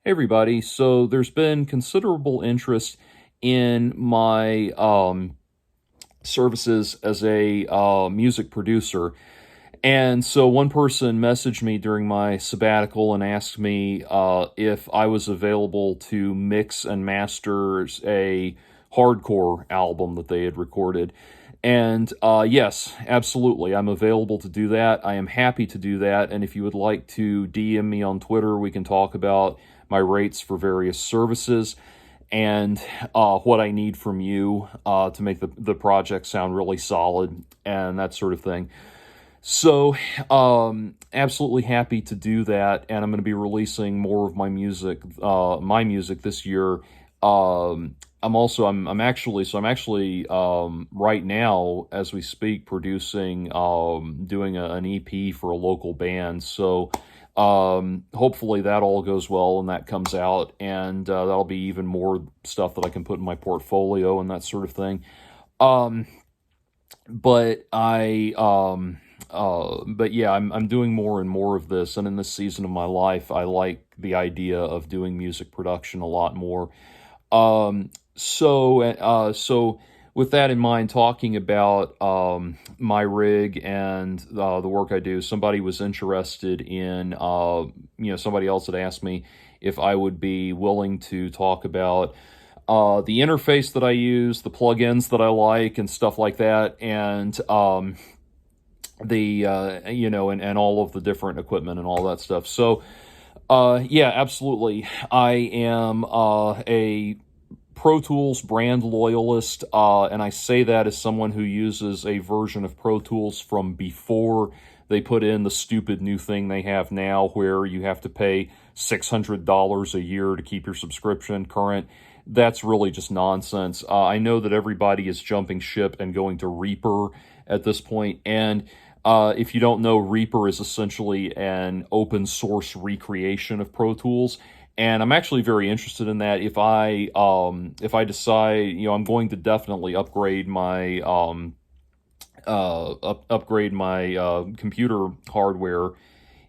Hey everybody. So there's been considerable interest in my services as a music producer. And so one person messaged me during my sabbatical and asked me if I was available to mix and master a hardcore album that they had recorded. And yes, absolutely, I'm available to do that. I am happy to do that. And if you would like to DM me on Twitter, we can talk about my rates for various services and what I need from you to make the project sound really solid and that sort of thing. So, absolutely happy to do that, and I'm going to be releasing more of my music this year. I'm actually right now as we speak producing doing an EP for a local band. So, hopefully that all goes well and that comes out, and that'll be even more stuff that I can put in my portfolio and that sort of thing. Um, but but yeah, I'm doing more and more of this, and in this season of my life, I like the idea of doing music production a lot more. So with that in mind, talking about my rig and the work I do, somebody was interested in somebody else had asked me if I would be willing to talk about the interface that I use, the plugins that I like, and stuff like that, and and all of the different equipment and all that stuff. So, yeah, absolutely. I am a Pro Tools brand loyalist, and I say that as someone who uses a version of Pro Tools from before they put in the stupid new thing they have now where you have to pay $600 a year to keep your subscription current. That's really just nonsense. I know that everybody is jumping ship and going to Reaper at this point, and if you don't know, Reaper is essentially an open source recreation of Pro Tools, and I'm actually very interested in that. If I decide, I'm going to definitely upgrade my computer hardware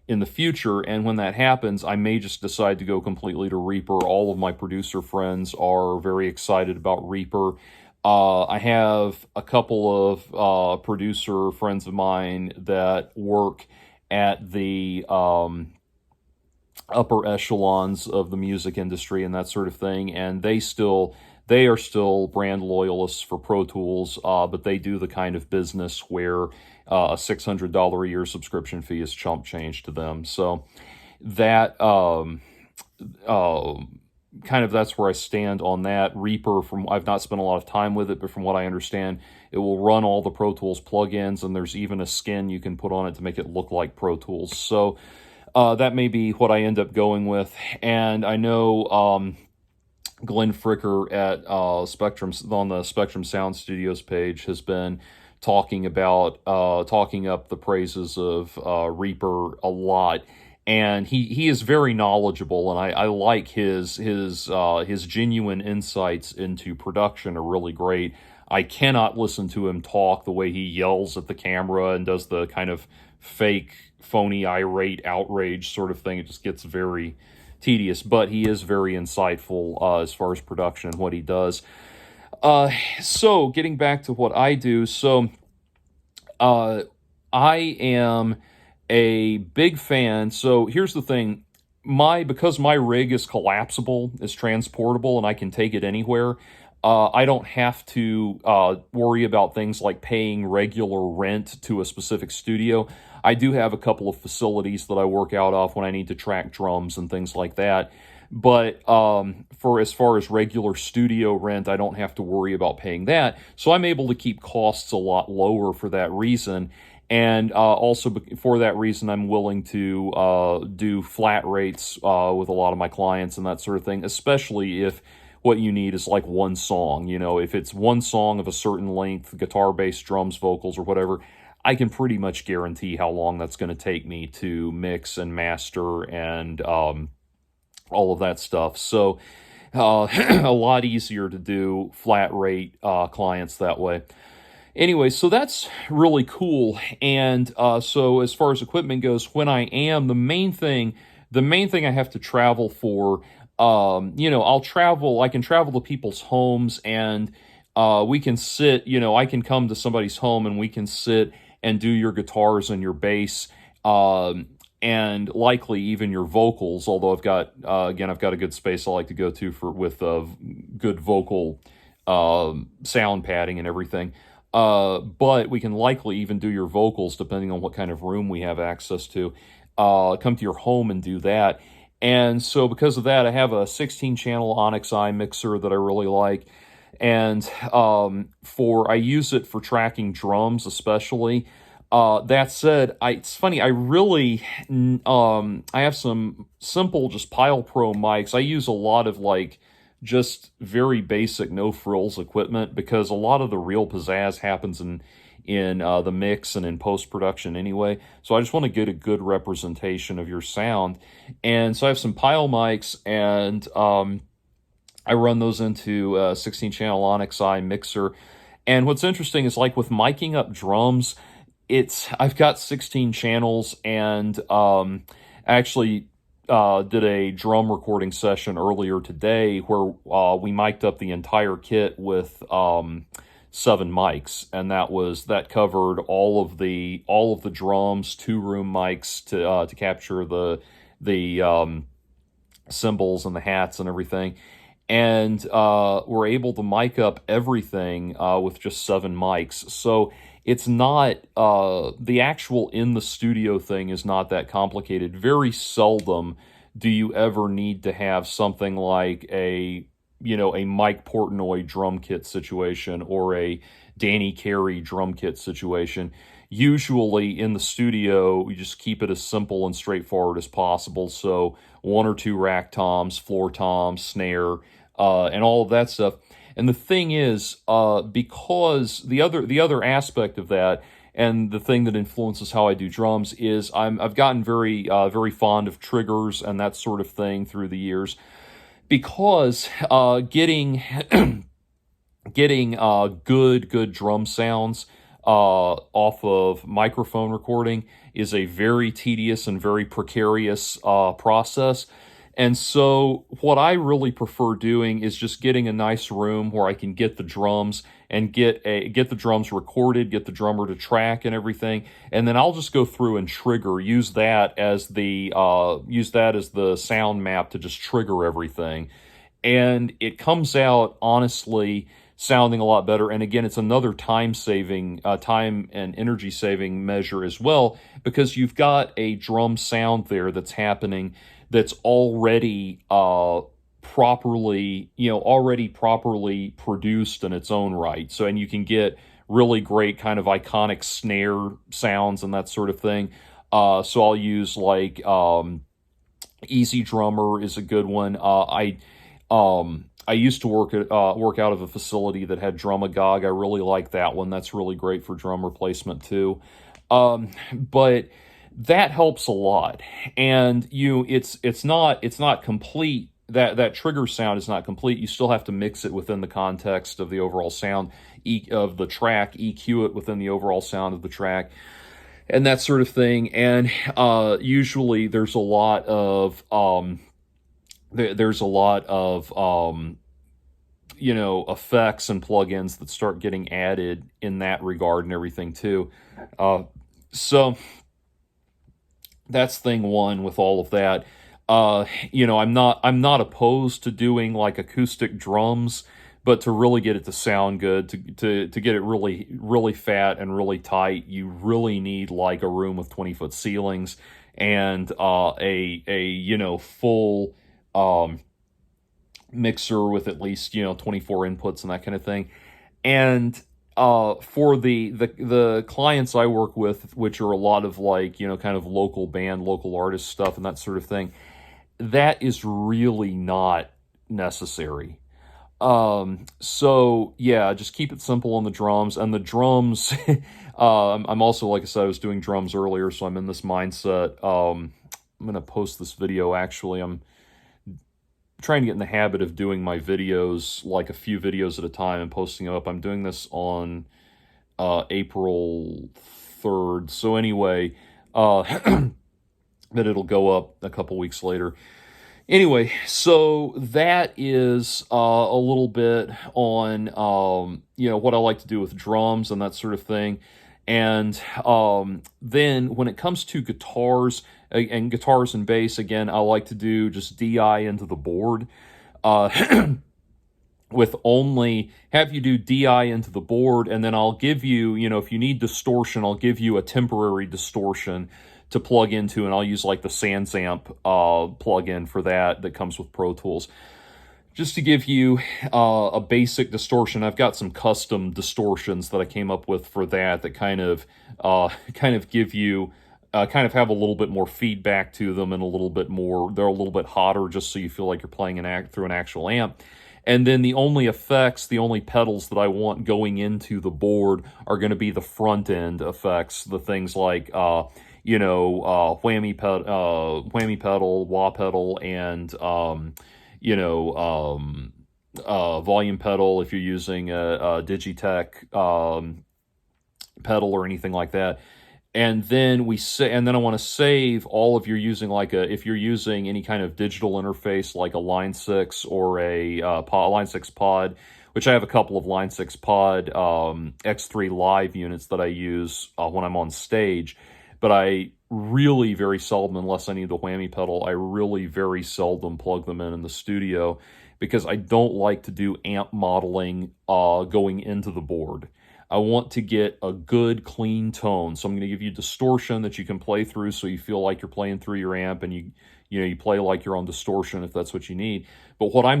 in the future, and when that happens, I may just decide to go completely to Reaper. All of my producer friends are very excited about Reaper. I have a couple of producer friends of mine that work at the upper echelons of the music industry and that sort of thing, and they are still brand loyalists for Pro Tools, but they do the kind of business where a $600 a year subscription fee is chump change to them. So that uh, kind of that's where I stand on that. Reaper, from I've not spent a lot of time with it, but from what I understand, it will run all the Pro Tools plugins, and there's even a skin you can put on it to make it look like Pro Tools. So that may be what I end up going with. And I know Glenn Fricker at Spectrum on the Spectrum Sound Studios page has been talking up the praises of Reaper a lot, and he is very knowledgeable, and I like his genuine insights into production are really great. I cannot listen to him talk the way he yells at the camera and does the kind of fake, phony, irate outrage sort of thing. It just gets very tedious, but he is very insightful as far as production and what he does. So getting back to what I do, I am a big fan. So here's the thing. Because my rig is collapsible, is transportable, and I can take it anywhere, I don't have to worry about things like paying regular rent to a specific studio. I do have a couple of facilities that I work out of when I need to track drums and things like that. But for as far as regular studio rent, I don't have to worry about paying that. So I'm able to keep costs a lot lower for that reason. And also for that reason, I'm willing to do flat rates with a lot of my clients and that sort of thing, especially if what you need is like one song. If it's one song of a certain length, guitar, bass, drums, vocals, or whatever, I can pretty much guarantee how long that's going to take me to mix and master and all of that stuff. So a lot easier to do flat rate clients that way. Anyway, so that's really cool. And so as far as equipment goes, when I am the main thing I have to travel for I can travel to people's homes, and we can sit, I can come to somebody's home and we can sit and do your guitars and your bass, and likely even your vocals. Although I've got a good space I like to go to with good vocal sound padding and everything. But we can likely even do your vocals depending on what kind of room we have access to. Come to your home and do that. And so because of that, I have a 16-channel Onyx Eye mixer that I really like. And I use it for tracking drums especially. That said, it's funny, I have some simple, just Pile Pro mics. I use a lot of just very basic no frills equipment because a lot of the real pizzazz happens in the mix and in post-production anyway. So I just want to get a good representation of your sound. And so I have some Pile mics, and I run those into a 16-channel Onyx Eye mixer. And what's interesting is, like, with miking up drums, I've got 16 channels, and actually did a drum recording session earlier today where we mic'd up the entire kit with 7 mics, and that covered all of the drums, 2-room mics to capture the cymbals and the hats and everything. And we're able to mic up everything with just 7 mics. So it's not, the actual in the studio thing is not that complicated. Very seldom do you ever need to have something like a Mike Portnoy drum kit situation or a Danny Carey drum kit situation. Usually in the studio, you just keep it as simple and straightforward as possible. So 1 or 2 rack toms, floor toms, snare, and all of that stuff. And the thing is, because the other aspect of that, and the thing that influences how I do drums, is I've gotten very very fond of triggers and that sort of thing through the years, because getting good drum sounds off of microphone recording is a very tedious and very precarious process. And so what I really prefer doing is just getting a nice room where I can get the drums and get the drums recorded, get the drummer to track and everything, and then I'll just go through and use that as the sound map to just trigger everything. And it comes out, honestly, sounding a lot better. And again, it's another time and energy saving measure as well, because you've got a drum sound there that's happening that's already properly produced in its own right. So, and you can get really great kind of iconic snare sounds and that sort of thing. So I'll use Easy Drummer is a good one. I used to work out of a facility that had Drumagog. I really like that one. That's really great for drum replacement too. But that helps a lot. And it's not complete. That trigger sound is not complete. You still have to mix it within the context of the overall sound of the track, EQ it within the overall sound of the track, and that sort of thing. And usually there's a lot of effects and plugins that start getting added in that regard and everything too. So that's thing one with all of that. I'm not opposed to doing like acoustic drums, but to really get it to sound good, to get it really, really fat and really tight, you really need like a room with 20-foot ceilings and a full mixer with at least 24 inputs and that kind of thing. And for the clients I work with, which are a lot of kind of local band, local artist stuff and that sort of thing, that is really not necessary. So yeah, just keep it simple on the drums. And the drums, I'm also, like I said, I was doing drums earlier, so I'm in this mindset. I'm going to post this video, actually. I'm trying to get in the habit of doing my videos, like a few videos at a time, and posting them up. I'm doing this on April 3rd. So anyway, that it'll go up a couple weeks later. Anyway, so that is a little bit on what I like to do with drums and that sort of thing. And then when it comes to guitars and guitars and bass, again, I like to do just DI into the board. With only have you do DI into the board, and then I'll give you, if you need distortion, I'll give you a temporary distortion to plug into, and I'll use like the SansAmp plugin for that comes with Pro Tools. Just to give you a basic distortion, I've got some custom distortions that I came up with for that kind of give you kind of have a little bit more feedback to them and a little bit more. They're a little bit hotter, just so you feel like you're playing through an actual amp. And then the only effects, the only pedals that I want going into the board are going to be the front end effects, the things like whammy pedal, wah pedal, and volume pedal if you're using a Digitech pedal or anything like that. And then I want to save all of your using if you're using any kind of digital interface like a Line 6 or a Line 6 Pod, which I have a couple of Line 6 Pod X3 Live units that I use when I'm on stage. But I really very seldom, unless I need the whammy pedal, I really very seldom plug them in the studio because I don't like to do amp modeling going into the board. I want to get a good, clean tone. So I'm going to give you distortion that you can play through so you feel like you're playing through your amp and you play like you're on distortion if that's what you need. But what I'm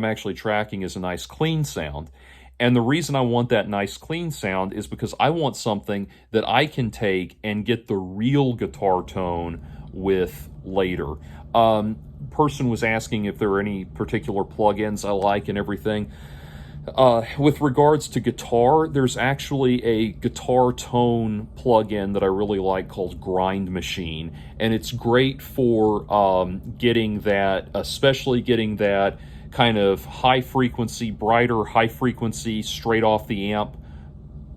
actually tracking is a nice, clean sound. And the reason I want that nice, clean sound is because I want something that I can take and get the real guitar tone with later. Person was asking if there are any particular plugins I like and everything. With regards to guitar, there's actually a guitar tone plugin that I really like called Grind Machine, and it's great for especially getting that kind of brighter high frequency, straight off the amp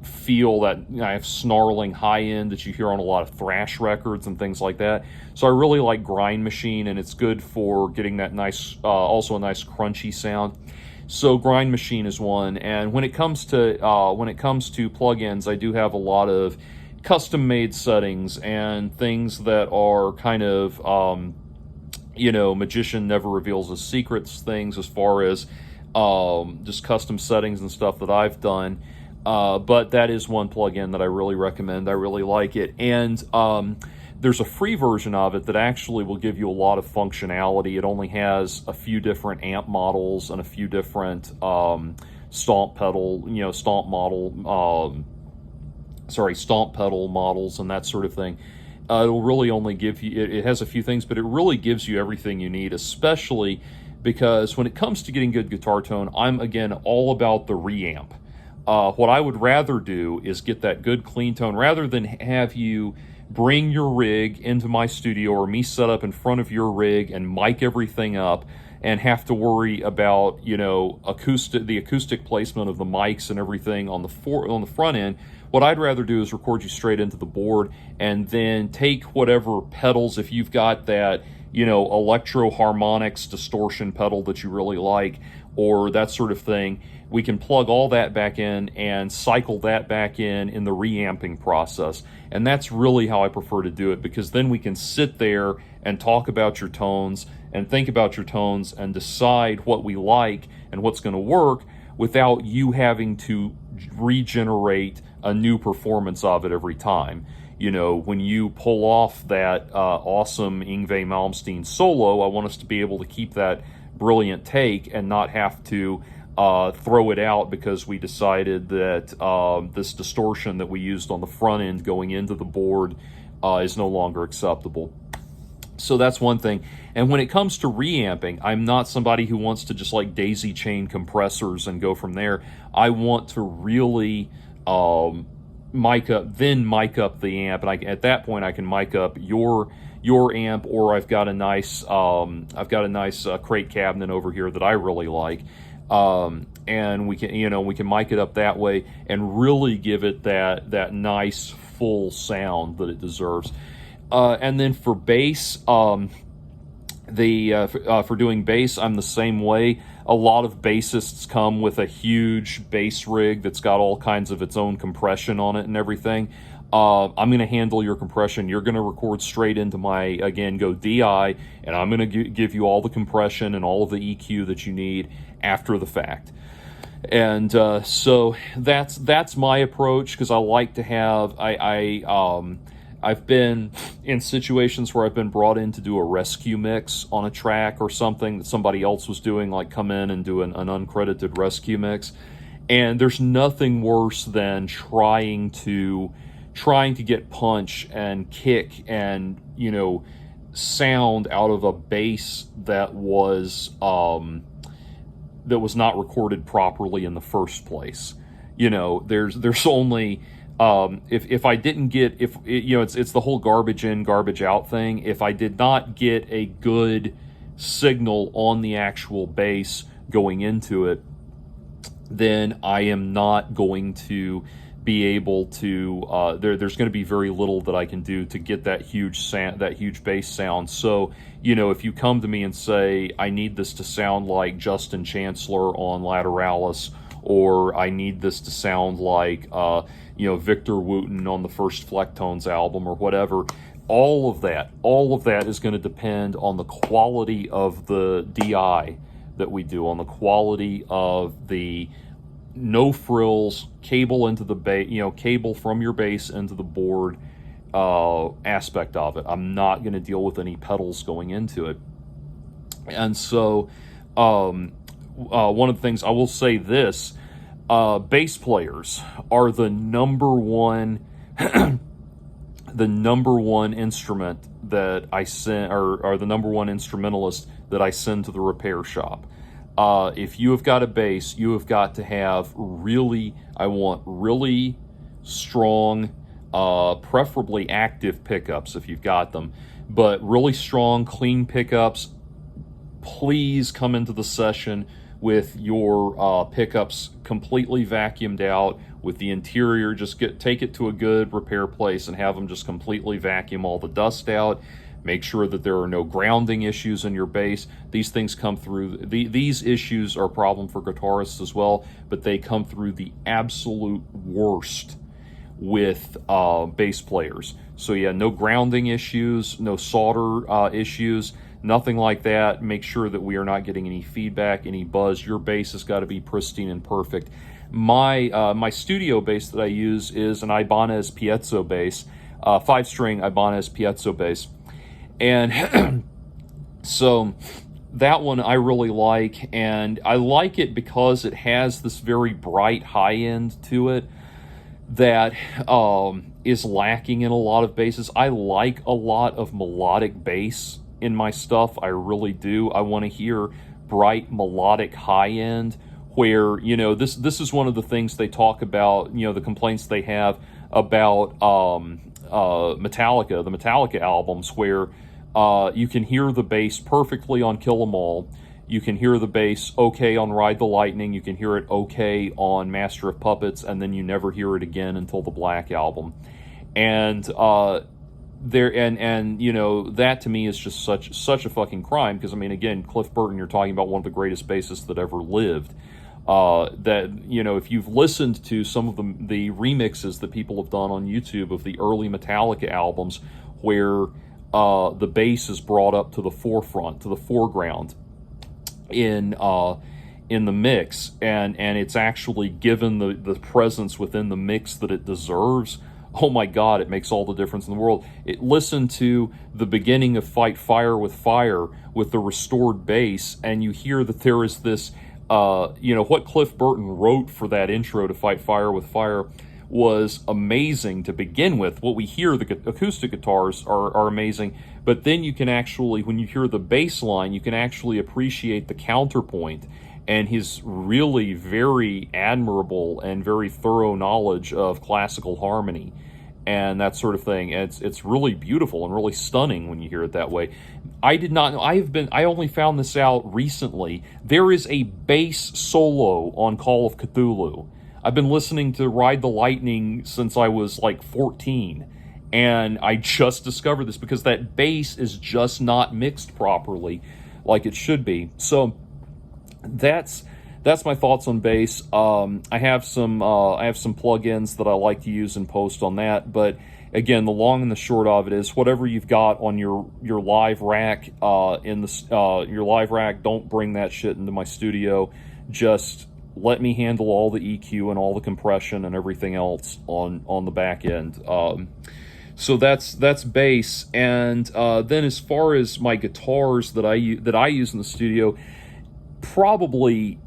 feel, that I have snarling high end that you hear on a lot of thrash records and things like that. So I really like Grind Machine, and it's good for getting that nice, also a nice crunchy sound. So Grind Machine is one, and when it comes to plugins, I do have a lot of custom-made settings and things that are kind of magician never reveals his secrets things as far as just custom settings and stuff that I've done. But that is one plugin that I really recommend. I really like it, and there's a free version of it that actually will give you a lot of functionality. It only has a few different amp models and a few different stomp pedal models and that sort of thing. It'll really only give you, it has a few things, but it really gives you everything you need, especially because when it comes to getting good guitar tone, I'm, again, all about the reamp. What I would rather do is get that good clean tone rather than have you bring your rig into my studio or me set up in front of your rig and mic everything up and have to worry about the acoustic placement of the mics and everything on the front end. What I'd rather do is record you straight into the board and then take whatever pedals, if you've got that electro harmonics distortion pedal that you really like or that sort of thing, we can plug all that back in and cycle that back in the reamping process. And that's really how I prefer to do it, because then we can sit there and talk about your tones and think about your tones and decide what we like and what's going to work without you having to regenerate a new performance of it every time. When you pull off that awesome Yngwie Malmsteen solo, I want us to be able to keep that brilliant take and not have to throw it out because we decided that this distortion that we used on the front end going into the board is no longer acceptable. So that's one thing. And when it comes to reamping, I'm not somebody who wants to just like daisy chain compressors and go from there. I want to really mic up the amp, and at that point I can mic up your amp, or I've got a nice crate cabinet over here that I really like. And we can mic it up that way and really give it that nice full sound that it deserves. And then for bass, For doing bass, I'm the same way. A lot of bassists come with a huge bass rig that's got all kinds of its own compression on it and everything. I'm going to handle your compression. You're going to record straight into my, again, go DI, and I'm going to give you all the compression and all of the EQ that you need after the fact. And so that's my approach, because I like to have I've been in situations where I've been brought in to do a rescue mix on a track or something that somebody else was doing, like come in and do an uncredited rescue mix. And there's nothing worse than trying to get punch and kick and, sound out of a bass that was not recorded properly in the first place. There's only if I didn't get, it's the whole garbage in, garbage out thing. If I did not get a good signal on the actual bass going into it, then I am not going to be able to, there's going to be very little that I can do to get that huge bass sound. So, if you come to me and say, I need this to sound like Justin Chancellor on Lateralis, or I need this to sound like, Victor Wooten on the first Flecktones album, or whatever, all of that is going to depend on the quality of the DI that we do, on the quality of the no frills, cable into the bass, cable from your bass into the board aspect of it. I'm not going to deal with any pedals going into it. And so, one of the things I will say this, bass players are the number one, the number one instrument that I send, or the number one instrumentalist that I send to the repair shop. If you have got a bass, you have got to have I want really strong, preferably active pickups if you've got them, but really strong, clean pickups. Please come into the session with your pickups completely vacuumed out, with the interior, take it to a good repair place and have them just completely vacuum all the dust out. Make sure that there are no grounding issues in your bass. These things come through, these issues are a problem for guitarists as well, but they come through the absolute worst with bass players. So yeah, no grounding issues, no solder issues, nothing like that. Make sure that we are not getting any feedback, any buzz. Your bass has got to be pristine and perfect. My studio bass that I use is an Ibanez Piezo bass, 5-string Ibanez Piezo bass. And so that one I really like, and I like it because it has this very bright high end to it that is lacking in a lot of basses. I like a lot of melodic bass in my stuff. I really do. I want to hear bright melodic high end, where, this is one of the things they talk about, the complaints they have about Metallica, the Metallica albums, where you can hear the bass perfectly on Kill 'Em All. You can hear the bass okay on Ride the Lightning. You can hear it okay on Master of Puppets, and then you never hear it again until the Black Album. And that to me is just such a fucking crime, because again, Cliff Burton, you're talking about one of the greatest bassists that ever lived. If you've listened to some of the remixes that people have done on YouTube of the early Metallica albums, where the bass is brought up to the forefront, to the foreground in the mix, and it's actually given the presence within the mix that it deserves. Oh my God, it makes all the difference in the world. Listen to the beginning of Fight Fire with Fire with the restored bass, and you hear that there is this, what Cliff Burton wrote for that intro to Fight Fire with Fire was amazing to begin with. What we hear, the acoustic guitars are amazing, but then you can actually, when you hear the bass line, you can actually appreciate the counterpoint and his really very admirable and very thorough knowledge of classical harmony and that sort of thing. And it's really beautiful and really stunning when you hear it that way. I did not know. I only found this out recently. There is a bass solo on Call of Cthulhu. I've been listening to Ride the Lightning since I was like 14, And I just discovered this because that bass is just not mixed properly like it should be. So that's my thoughts on bass. I have some plugins that I like to use in post on that, but again, the long and the short of it is whatever you've got on your live rack your live rack, don't bring that shit into my studio. Just let me handle all the EQ and all the compression and everything else on the back end. So that's bass, and then as far as my guitars that I use in the studio, probably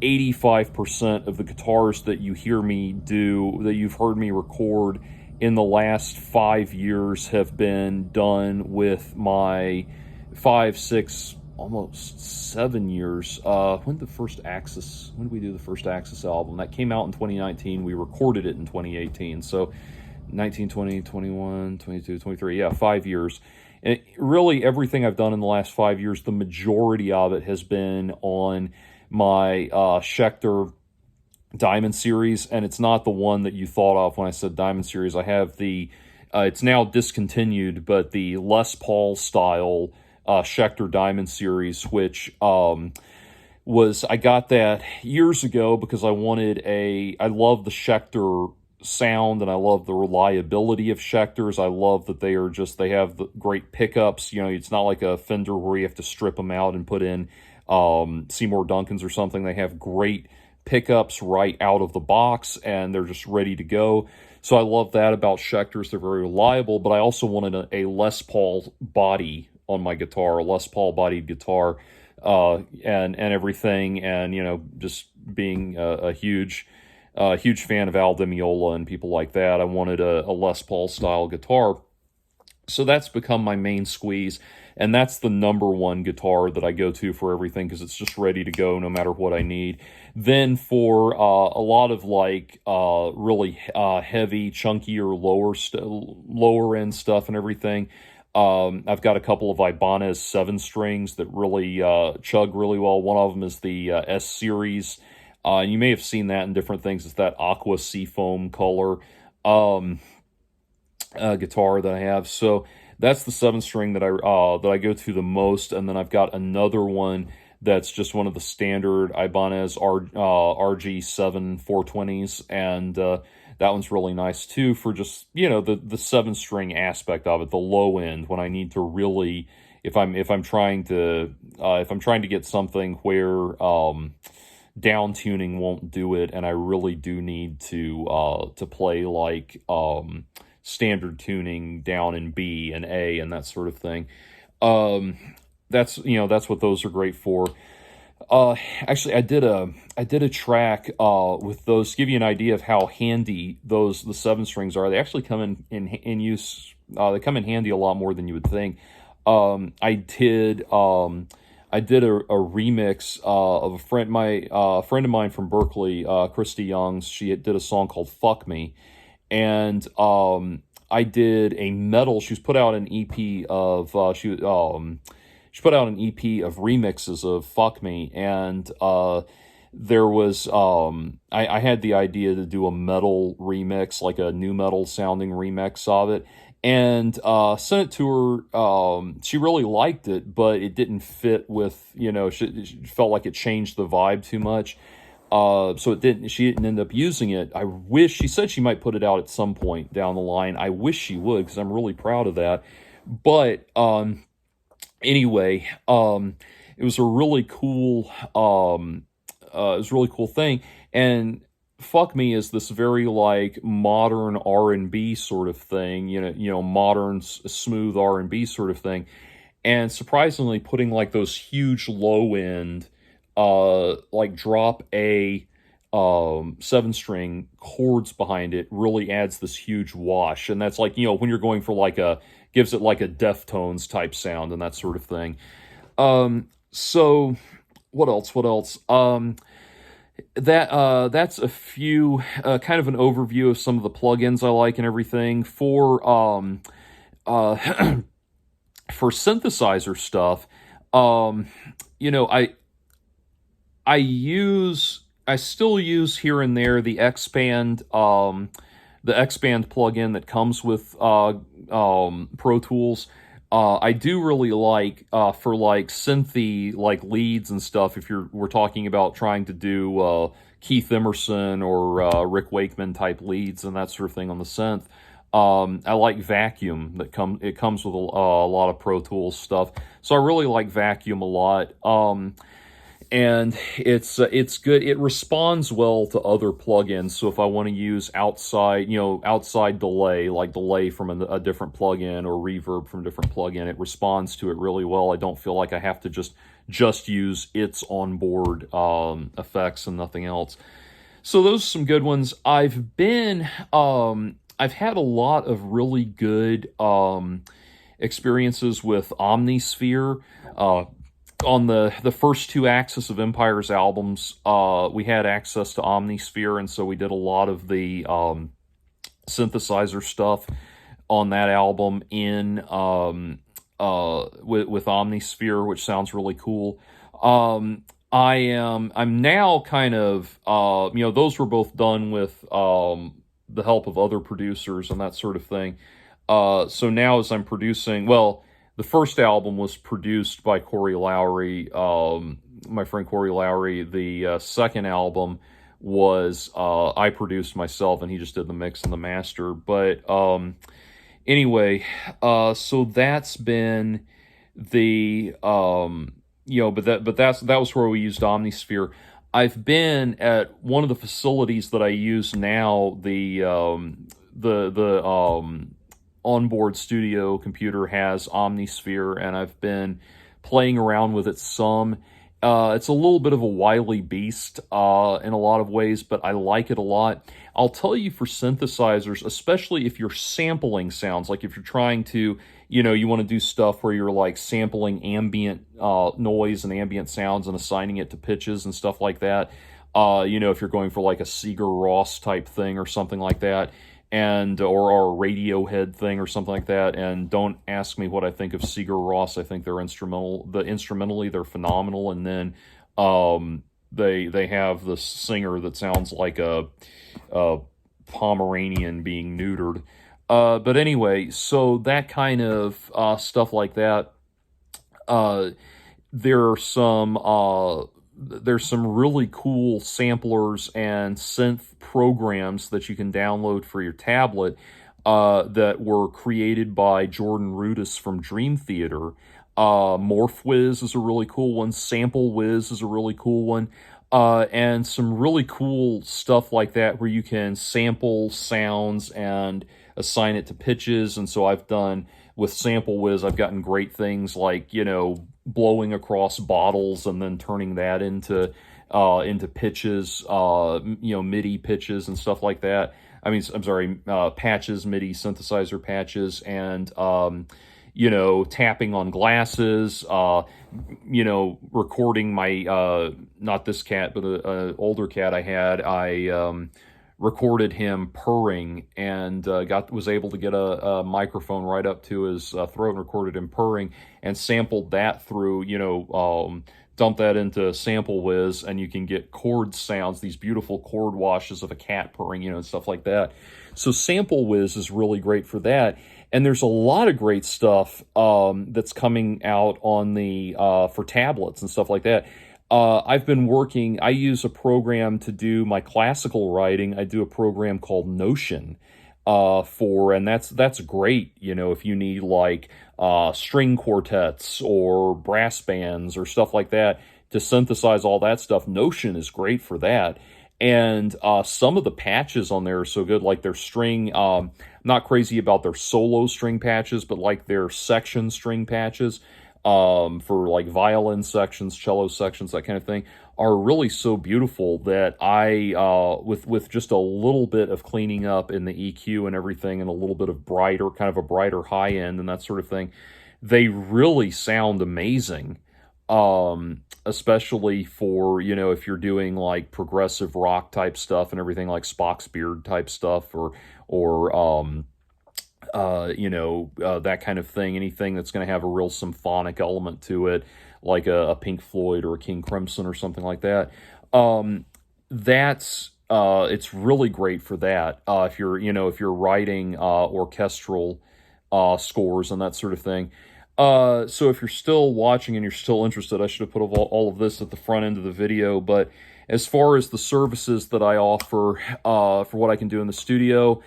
85% of the guitars that you hear me do, that you've heard me record in the last 5 years, have been done with my 5, 6, almost 7 years. When did we do the first Axis album? That came out in 2019. We recorded it in 2018. So 19, 20, 21, 22, 23. Yeah, 5 years. And really everything I've done in the last 5 years, the majority of it has been on my Schecter Diamond Series, and it's not the one that you thought of when I said Diamond Series. I have the, it's now discontinued, but the Les Paul style Schecter Diamond Series, which I got that years ago because I love the Schecter sound, and I love the reliability of Schecters. I love that they have the great pickups. You know, it's not like a Fender where you have to strip them out and put in Seymour Duncans or something. They have great pickups right out of the box, and they're just ready to go. So I love that about Schecters. They're very reliable, but I also wanted a Les Paul body on my guitar, a Les Paul bodied guitar, and everything. And, you know, just being a huge fan of Al Di Meola and people like that, I wanted a Les Paul style guitar. So that's become my main squeeze, and that's the number one guitar that I go to for everything because it's just ready to go no matter what I need. Then for a lot of like really heavy, chunkier, lower end stuff and everything, I've got a couple of Ibanez 7-strings that really chug really well. One of them is the S Series. You may have seen that in different things. It's that aqua seafoam color guitar that I have. So that's the 7-string that I go to the most. And then I've got another one that's just one of the standard Ibanez RG7 420s, and that one's really nice too for just, you know, the 7-string aspect of it, the low end, when I need to really, if I'm trying to get something where down tuning won't do it, and I really do need to play like standard tuning down in B and A and that sort of thing. That's what those are great for. Actually, I did a track with those to give you an idea of how handy the 7-strings are. They actually come in use. They come in handy a lot more than you would think. I did a remix of a friend of mine from Berkeley, Christy Youngs. She did a song called "Fuck Me," and I did a metal. She's put out an EP of she put out an EP of remixes of "Fuck Me," and there was I had the idea to do a metal remix, like a new metal sounding remix of it, and sent it to her. She really liked it, but it didn't fit with, she felt like it changed the vibe too much. So she didn't end up using it. She said she might put it out at some point down the line. I wish she would, because I'm really proud of that. But anyway, it was a really cool thing. And "Fuck Me" is this very like modern R&B sort of thing, modern smooth R&B sort of thing. And surprisingly, putting like those huge low end like drop A 7-string chords behind it really adds this huge wash. And that's like, when you're going for gives it like a Deftones type sound and that sort of thing. So what else? That's a few, kind of an overview of some of the plugins I like and everything. For for synthesizer stuff, I still use here and there the Xpand the X-Band plugin that comes with Pro Tools. I do really like for like synthy like leads and stuff. If we're talking about trying to do Keith Emerson or Rick Wakeman type leads and that sort of thing on the synth. I like Vacuum. It comes with a lot of Pro Tools stuff, so I really like Vacuum a lot. And it's good. It responds well to other plugins. So if I want to use outside delay, like delay from a different plugin or reverb from a different plugin, it responds to it really well. I don't feel like I have to just use its onboard effects and nothing else. So those are some good ones. I've had a lot of really good experiences with Omnisphere. On the first two Axis of Empires albums, we had access to Omnisphere, and so we did a lot of the synthesizer stuff on that album with Omnisphere, which sounds really cool. I'm now kind of those were both done with the help of other producers and that sort of thing. So now as I'm producing, well, the first album was produced by Corey Lowry, my friend Corey Lowry. The second album was I produced myself, and he just did the mix and the master. But anyway, so that's been the that was where we used Omnisphere. I've been at one of the facilities that I use now. The onboard studio computer has Omnisphere, and I've been playing around with it some. It's a little bit of a wily beast in a lot of ways, but I like it a lot. I'll tell you, for synthesizers, especially if you're sampling sounds, like if you're trying to, you want to do stuff where you're like sampling ambient noise and ambient sounds and assigning it to pitches and stuff like that. If you're going for like a Sigur Rós type thing or something like that, or a Radiohead thing or something like that. And don't ask me what I think of Sigur Rós. I think they're instrumentally they're phenomenal. And then they have this singer that sounds like a Pomeranian being neutered. But anyway, so that kind of stuff like that. There's some really cool samplers and synth programs that you can download for your tablet that were created by Jordan Rudess from Dream Theater. MorphWiz is a really cool one. SampleWiz is a really cool one. And some really cool stuff like that where you can sample sounds and assign it to pitches. And so I've done, with SampleWiz, I've gotten great things like, blowing across bottles and then turning that into pitches, MIDI pitches and stuff like that. Patches, MIDI synthesizer patches, and tapping on glasses, recording my, not this cat, but an older cat I had. I recorded him purring and was able to get a microphone right up to his throat and recorded him purring and sampled that through, dump that into SampleWiz, and you can get chord sounds, these beautiful chord washes of a cat purring, and stuff like that. So SampleWiz is really great for that. And there's a lot of great stuff that's coming out on the for tablets and stuff like that. I use a program to do my classical writing. I do a program called Notion and that's great, if you need like string quartets or brass bands or stuff like that to synthesize all that stuff. Notion is great for that. And some of the patches on there are so good, like their string, not crazy about their solo string patches, but like their section string patches, for like violin sections, cello sections, that kind of thing, are really so beautiful that I, with just a little bit of cleaning up in the EQ and everything, and a little bit of kind of a brighter high end and that sort of thing, they really sound amazing. Especially for, if you're doing like progressive rock type stuff and everything, like Spock's Beard type stuff, or that kind of thing, anything that's going to have a real symphonic element to it, like a Pink Floyd or a King Crimson or something like that. That's it's really great for that. If you're, if you're writing orchestral scores and that sort of thing. So if you're still watching and you're still interested, I should have put all of this at the front end of the video. But as far as the services that I offer for what I can do in the studio,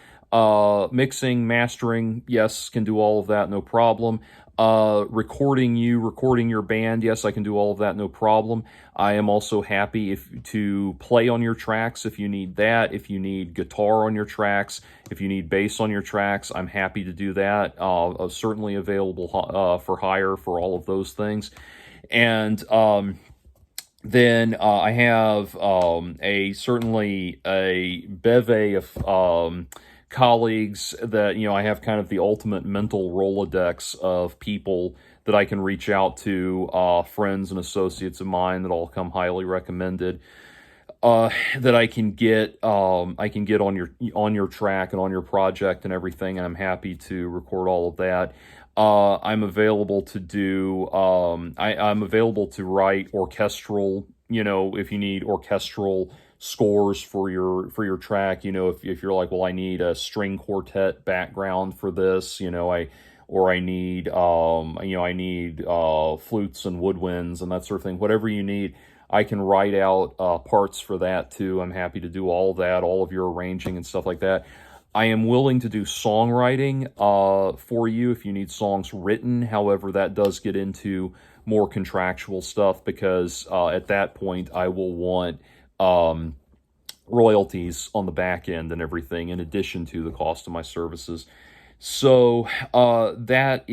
mixing, mastering, yes, can do all of that, no problem. Recording your band, yes, I can do all of that, no problem. I am also happy to play on your tracks if you need that. If you need guitar on your tracks, if you need bass on your tracks, I'm happy to do that. Certainly available for hire for all of those things. And then I have certainly a bevy of colleagues that, I have kind of the ultimate mental Rolodex of people that I can reach out to, friends and associates of mine that all come highly recommended, that I can get on your track and on your project and everything, and I'm happy to record all of that. I'm available to do, I'm available to write orchestral, if you need orchestral scores for your track, if you're like, well, I need a string quartet background for this, I need, I need flutes and woodwinds and that sort of thing. Whatever you need, I can write out parts for that too. I'm happy to do all that, all of your arranging and stuff like that. I am willing to do songwriting for you if you need songs written. However, that does get into more contractual stuff because at that point I will want royalties on the back end and everything in addition to the cost of my services. So that's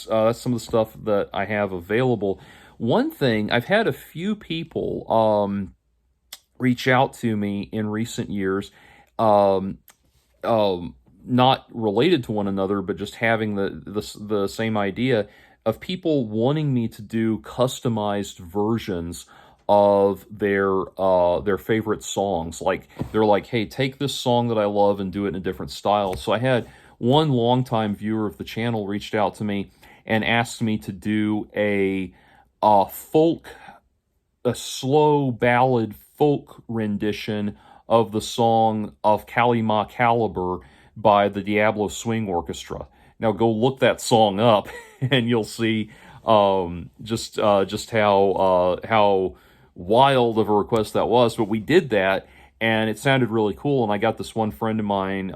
some of the stuff that I have available. One thing, I've had a few people reach out to me in recent years, not related to one another, but just having the same idea of people wanting me to do customized versions of their favorite songs. Like, they're like, hey, take this song that I love and do it in a different style. So I had one longtime viewer of the channel reached out to me and asked me to do a slow ballad folk rendition of the song of Kalima Caliber by the Diablo Swing Orchestra. Now go look that song up and you'll see just how wild of a request that was. But we did that and it sounded really cool, and I got this one friend of mine,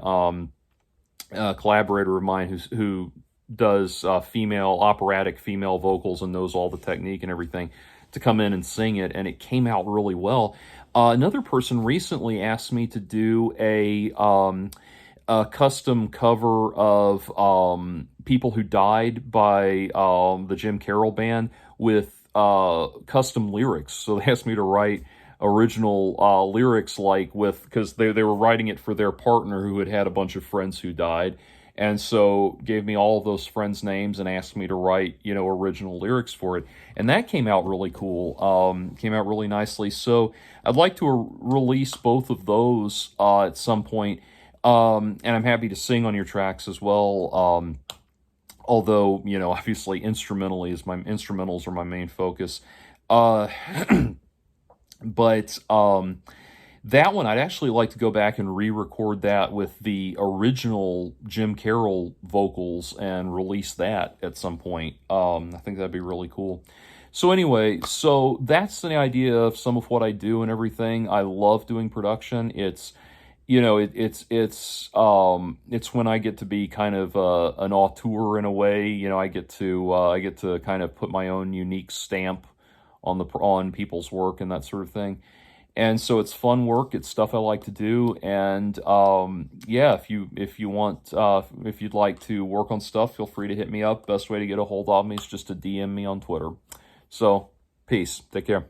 a collaborator of mine who does operatic female vocals and knows all the technique and everything, to come in and sing it, and it came out really well. Another person recently asked me to do a custom cover of People Who Died by the Jim Carroll Band with custom lyrics. So they asked me to write original lyrics, because they were writing it for their partner who had a bunch of friends who died, and so gave me all of those friends' names and asked me to write, original lyrics for it. And that came out really cool, came out really nicely. So I'd like to release both of those at some point, and I'm happy to sing on your tracks as well. Although, obviously instrumentals are my main focus. But that one, I'd actually like to go back and re-record that with the original Jim Carroll vocals and release that at some point. I think that'd be really cool. So anyway, so that's the idea of some of what I do and everything. I love doing production. It's when I get to be kind of an auteur in a way. I get to kind of put my own unique stamp on people's work and that sort of thing. And so it's fun work. It's stuff I like to do. And yeah, if you'd like to work on stuff, feel free to hit me up. Best way to get a hold of me is just to DM me on Twitter. So peace. Take care.